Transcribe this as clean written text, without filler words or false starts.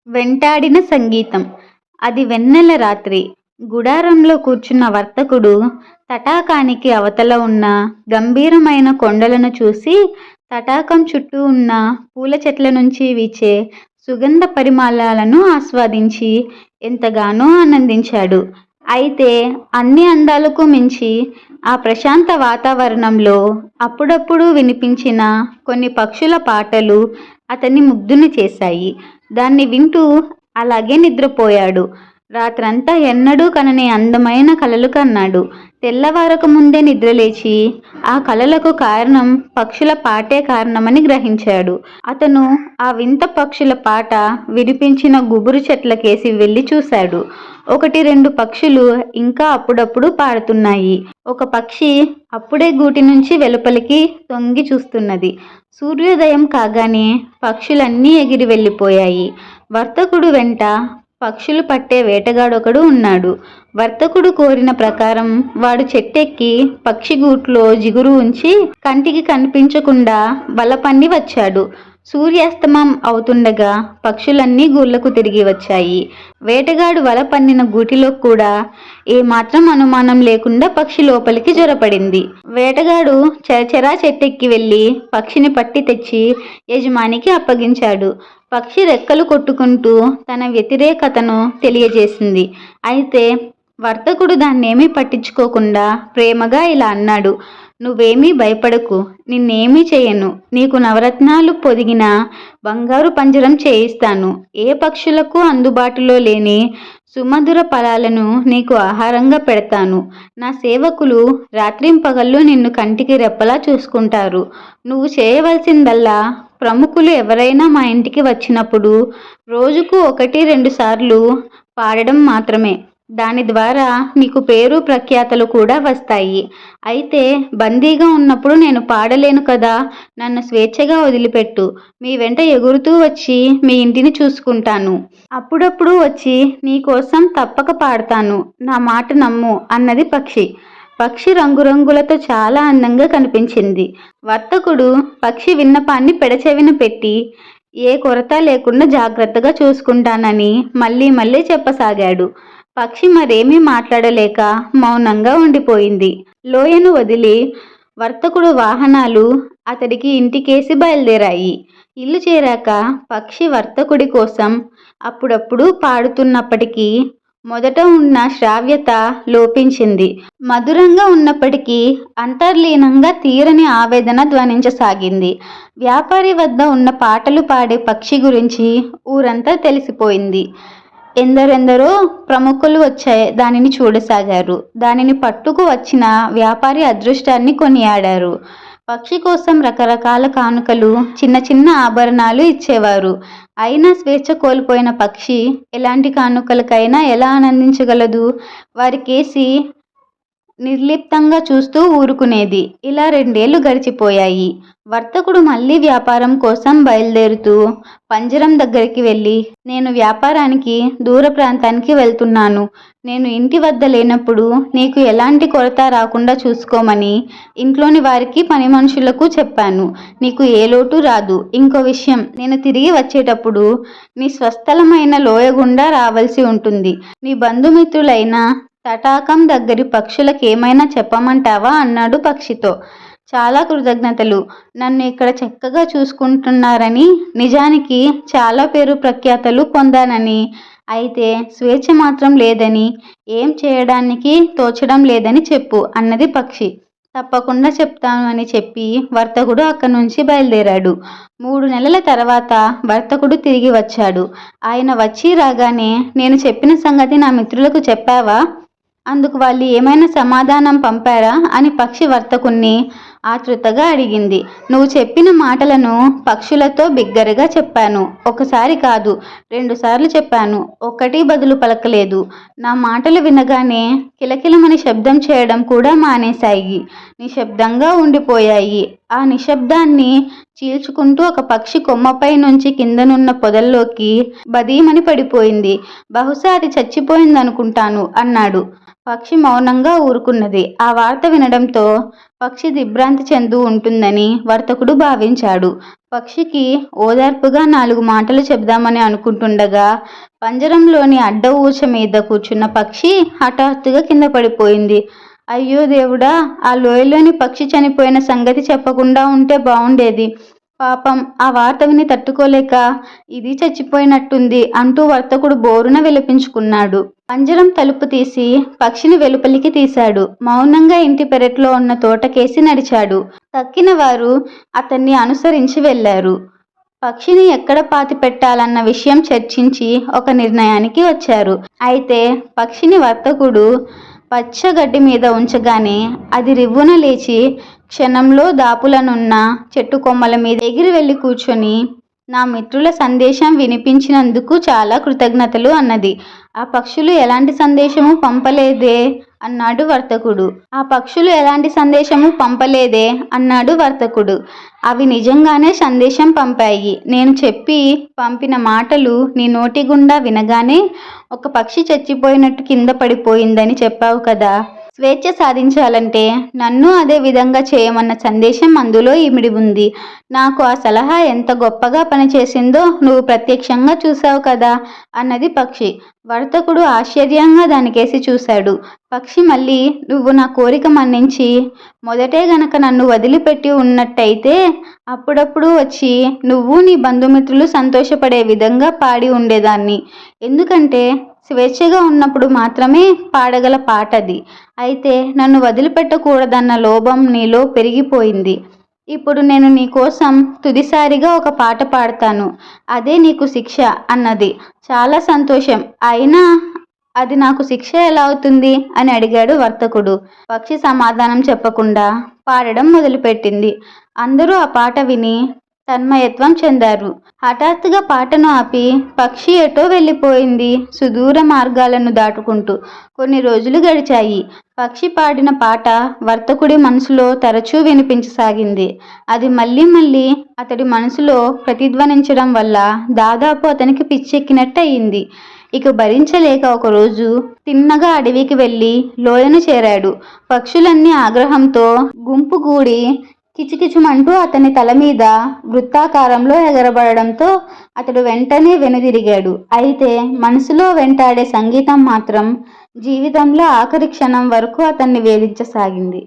వెంటాడిన సంగీతం. అది వెన్నెల రాత్రి. గుడారంలో కూర్చున్న వర్తకుడు తటాకానికి అవతల ఉన్న గంభీరమైన కొండలను చూసి, తటాకం చుట్టూ ఉన్న పూల చెట్ల నుంచి వీచే సుగంధ పరిమళాలను ఆస్వాదించి ఎంతగానో ఆనందించాడు. అయితే అన్ని అందాలకు మించి ఆ ప్రశాంత వాతావరణంలో అప్పుడప్పుడు వినిపించిన కొన్ని పక్షుల పాటలు అతన్ని ముగ్ధుని చేశాయి. దాన్ని వింటూ అలాగే నిద్రపోయాడు. రాత్రంతా ఎన్నడూ కనని అందమైన కలలు కన్నాడు. తెల్లవారక ముందే నిద్రలేచి ఆ కలలకు కారణం పక్షుల పాటే కారణమని గ్రహించాడు. అతను ఆ వింత పక్షుల పాట వినిపించిన గుబురు చెట్లకేసి వెళ్ళి చూశాడు. ఒకటి రెండు పక్షులు ఇంకా అప్పుడప్పుడు పాడుతున్నాయి. ఒక పక్షి అప్పుడే గూటి నుంచి వెలుపలికి తొంగి చూస్తున్నది. సూర్యోదయం కాగానే పక్షులన్నీ ఎగిరి వెళ్ళిపోయాయి. వర్తకుడు వెంట పక్షులు పట్టే వేటగాడొకడు ఉన్నాడు. వర్తకుడు కోరిన ప్రకారం వాడు చెట్టెక్కి పక్షి గూట్లో జిగురు ఉంచి కంటికి కనిపించకుండా వల పన్ని వచ్చాడు. సూర్యాస్తమం అవుతుండగా పక్షులన్నీ గూళ్లకు తిరిగి వచ్చాయి. వేటగాడు వల పన్నిన గూటిలో కూడా ఏమాత్రం అనుమానం లేకుండా పక్షి లోపలికి జొరపడింది. వేటగాడు చరచరా చెట్టెక్కి వెళ్ళి పక్షిని పట్టి తెచ్చి యజమానికి అప్పగించాడు. పక్షి రెక్కలు కొట్టుకుంటూ తన వ్యతిరేకతను తెలియజేసింది. అయితే వర్తకుడు దాన్నేమీ పట్టించుకోకుండా ప్రేమగా ఇలా అన్నాడు: "నువ్వేమీ భయపడకు, నిన్నేమీ చేయను. నీకు నవరత్నాలు పొదిగిన బంగారు పంజరం చేయిస్తాను. ఏ పక్షులకు అందుబాటులో లేని సుమధుర ఫలాలను నీకు ఆహారంగా పెడతాను. నా సేవకులు రాత్రింపగళ్ళు నిన్ను కంటికి రెప్పలా చూసుకుంటారు. నువ్వు చేయవలసిందల్లా ప్రముఖులు ఎవరైనా మా ఇంటికి వచ్చినప్పుడు రోజుకు 1-2 సార్లు పాడడం మాత్రమే. దాని ద్వారా నీకు పేరు ప్రఖ్యాతలు కూడా వస్తాయి. అయితే బందీగా ఉన్నప్పుడు నేను పాడలేను కదా, నన్ను స్వేచ్ఛగా వదిలిపెట్టు. మీ వెంట ఎగురుతూ వచ్చి మీ ఇంటిని చూసుకుంటాను. అప్పుడప్పుడు వచ్చి నీకోసం తప్పక పాడతాను. నా మాట నమ్ము" అన్నది పక్షి. పక్షి రంగురంగులతో చాలా అందంగా కనిపించింది. వర్తకుడు పక్షి విన్నపాన్ని పెడచెవిన పెట్టి ఏ కొరత లేకుండా జాగ్రత్తగా చూసుకుంటానని మళ్ళీ మళ్ళీ చెప్పసాగాడు. పక్షి మరేమీ మాట్లాడలేక మౌనంగా ఉండిపోయింది. లోయను వదిలి వర్తకుడు వాహనాలు అతడికి ఇంటికేసి బయలుదేరాయి. ఇల్లు చేరాక పక్షి వర్తకుడి కోసం అప్పుడప్పుడు పాడుతున్నప్పటికీ మొదట ఉన్న శ్రావ్యత లోపించింది. మధురంగా ఉన్నప్పటికీ అంతర్లీనంగా తీరని ఆవేదన ధ్వనించసాగింది. వ్యాపారి వద్ద ఉన్న పాటలు పాడే పక్షి గురించి ఊరంతా తెలిసిపోయింది. ఎందరెందరో ప్రముఖులు వచ్చాయి దానిని చూడసాగారు. దానిని పట్టుకు వచ్చిన వ్యాపారి అదృష్టాన్ని కొనియాడారు. పక్షి కోసం రకరకాల కానుకలు, చిన్న చిన్న ఆభరణాలు ఇచ్చేవారు. అయినా స్వేచ్ఛ కోల్పోయిన పక్షి ఎలాంటి కానుకలకైనా ఎలా ఆనందించగలదు? వారికేసి నిర్లిప్తంగా చూస్తూ ఊరుకునేది. ఇలా 2 ఏళ్లు గడిచిపోయాయి. వర్తకుడు మళ్ళీ వ్యాపారం కోసం బయలుదేరుతూ పంజరం దగ్గరికి వెళ్ళి, "నేను వ్యాపారానికి దూర ప్రాంతానికి వెళ్తున్నాను. నేను ఇంటి వద్ద లేనప్పుడు నీకు ఎలాంటి కొరత రాకుండా చూసుకోమని ఇంట్లోని వారికి, పని మనుషులకు చెప్పాను. నీకు ఏ లోటు రాదు. ఇంకో విషయం, నేను తిరిగి వచ్చేటప్పుడు నీ స్వస్థలమైన లోయ గుండా రావలసి ఉంటుంది. నీ బంధుమిత్రులైన తటాకం దగ్గరి పక్షులకేమైనా చెప్పమంటావా?" అన్నాడు పక్షితో. "చాలా కృతజ్ఞతలు. నన్ను ఇక్కడ చక్కగా చూసుకుంటున్నారని, నిజానికి చాలా పేరు ప్రఖ్యాతలు పొందానని, అయితే స్వేచ్ఛ మాత్రం లేదని, ఏం చేయడానికి తోచడం లేదని చెప్పు" అన్నది పక్షి. "తప్పకుండా చెప్తాను" అని చెప్పి వర్తకుడు అక్కడి నుంచి బయలుదేరాడు. 3 నెలల తర్వాత వర్తకుడు తిరిగి వచ్చాడు. ఆయన వచ్చి రాగానే, "నేను చెప్పిన సంగతి నా మిత్రులకు చెప్పావా? అందుకు వాళ్ళు ఏమైనా సమాధానం పంపారా?" అని పక్షి వర్తకుణ్ణి ఆతృతగా అడిగింది. "నువ్వు చెప్పిన మాటలను పక్షులతో బిగ్గరగా చెప్పాను. ఒకసారి కాదు, 2 సార్లు చెప్పాను. ఒక్కటీ బదులు పలకలేదు. నా మాటలు వినగానే కిలకిలమని శబ్దం చేయడం కూడా మానేశాయి. నిశ్శబ్దంగా ఉండిపోయాయి. ఆ నిశ్శబ్దాన్ని చీల్చుకుంటూ ఒక పక్షి కొమ్మపై నుంచి కిందనున్న పొదల్లోకి బదీమని పడిపోయింది. బహుశా అది చచ్చిపోయిందనుకుంటాను" అన్నాడు. పక్షి మౌనంగా ఊరుకున్నది. ఆ వార్త వినడంతో పక్షి దిగ్భ్రాంతి చెందు ఉంటుందని వర్తకుడు భావించాడు. పక్షికి ఓదార్పుగా 4 మాటలు చెబుదామని అనుకుంటుండగా పంజరంలోని అడ్డ ఊచ మీద కూర్చున్న పక్షి హఠాత్తుగా కింద పడిపోయింది. అయ్యో దేవుడా! ఆ లోయలోని పక్షి చనిపోయిన సంగతి చెప్పకుండా ఉంటే బావుండేది. పాపం ఆ వార్త విని తట్టుకోలేక ఇది చచ్చిపోయినట్టుంది అంటూ వర్తకుడు బోరున విలపించుకున్నాడు. పంజరం తలుపు తీసి పక్షిని వెలుపలికి తీశాడు. మౌనంగా ఇంటి పెరట్లో ఉన్న తోటకేసి నడిచాడు. తక్కిన వారు అతన్ని అనుసరించి వెళ్లారు. పక్షిని ఎక్కడ పాతి పెట్టాలన్న విషయం చర్చించి ఒక నిర్ణయానికి వచ్చారు. అయితే పక్షిని వర్తకుడు పచ్చగడ్డి మీద ఉంచగానే అది రివ్వున లేచి క్షణంలో దాపులనున్న చెట్టు కొమ్మల మీద ఎగిరి వెళ్ళి కూర్చొని, నా మిత్రుల సందేశం వినిపించినందుకు చాలా కృతజ్ఞతలు అన్నది. ఆ పక్షులు ఎలాంటి సందేశము పంపలేదే అన్నాడు వర్తకుడు. ఆ పక్షులు ఎలాంటి సందేశము పంపలేదే అన్నాడు వర్తకుడు. అవి నిజంగానే సందేశం పంపాయి. నేను చెప్పి పంపిన మాటలు నీ నోటి గుండా వినగానే ఒక పక్షి చచ్చిపోయినట్టు కింద పడిపోయిందని చెప్పావు కదా. స్వేచ్ఛ సాధించాలంటే నన్ను అదే విధంగా చేయమన్న సందేశం అందులో ఇమిడి ఉంది. నాకు ఆ సలహా ఎంత గొప్పగా పనిచేసిందో నువ్వు ప్రత్యక్షంగా చూశావు కదా అన్నది పక్షి. వర్తకుడు ఆశ్చర్యంగా దానికేసి చూశాడు. పక్షి మళ్ళీ, నువ్వు నా కోరిక మన్నించి మొదటే గనక నన్ను వదిలిపెట్టి ఉన్నట్టయితే అప్పుడప్పుడు వచ్చి నువ్వు నీ బంధుమిత్రులు సంతోషపడే విధంగా పాడి ఉండేదాన్ని. ఎందుకంటే స్వేచ్ఛగా ఉన్నప్పుడు మాత్రమే పాడగల పాటది. అయితే నన్ను వదిలిపెట్టకూడదన్న లోభం నీలో పెరిగిపోయింది. ఇప్పుడు నేను నీకోసం తుదిసారిగా ఒక పాట పాడతాను. అదే నీకు శిక్ష అన్నది. చాలా సంతోషం. అయినా అది నాకు శిక్ష ఎలా అవుతుంది అని అడిగాడు వర్తకుడు. పక్షి సమాధానం చెప్పకుండా పాడడం మొదలుపెట్టింది. అందరూ ఆ పాట విని తన్మయత్వం చెందారు. హఠాత్తుగా పాటను ఆపి పక్షి ఎటో వెళ్ళిపోయింది, సుదూర మార్గాలను దాటుకుంటూ. కొన్ని రోజులు గడిచాయి. పక్షి పాడిన పాట వర్తకుడి మనసులో తరచూ వినిపించసాగింది. అది మళ్ళీ మళ్ళీ అతడి మనసులో ప్రతిధ్వనించడం వల్ల దాదాపు అతనికి పిచ్చెక్కినట్టు అయింది. ఇక భరించలేక ఒకరోజు తిన్నగా అడవికి వెళ్ళి లోయను చేరాడు. పక్షులన్నీ ఆగ్రహంతో గుంపుగూడి కిచుకిచుమంటూ అతని తల మీద వృత్తాకారంలో ఎగరబడడంతో అతడు వెంటనే వెనుదిరిగాడు. అయితే మనసులో వెంటాడే సంగీతం మాత్రం జీవితంలో ఆఖరి క్షణం వరకు అతన్ని వేధించసాగింది.